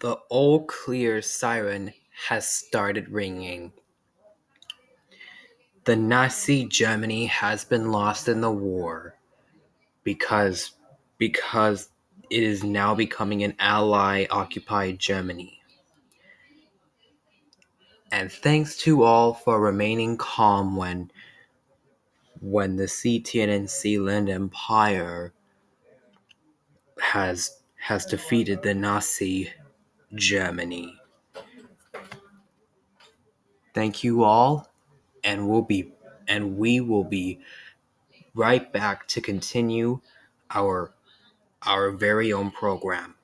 The all clear siren has started ringing. The Nazi Germany has been lost in the war because it is now becoming an ally-occupied Germany. And thanks to all for remaining calm when the CT&NCLand Empire has defeated the Nazi Germany. Thank you all, and we will be right back to continue our very own program.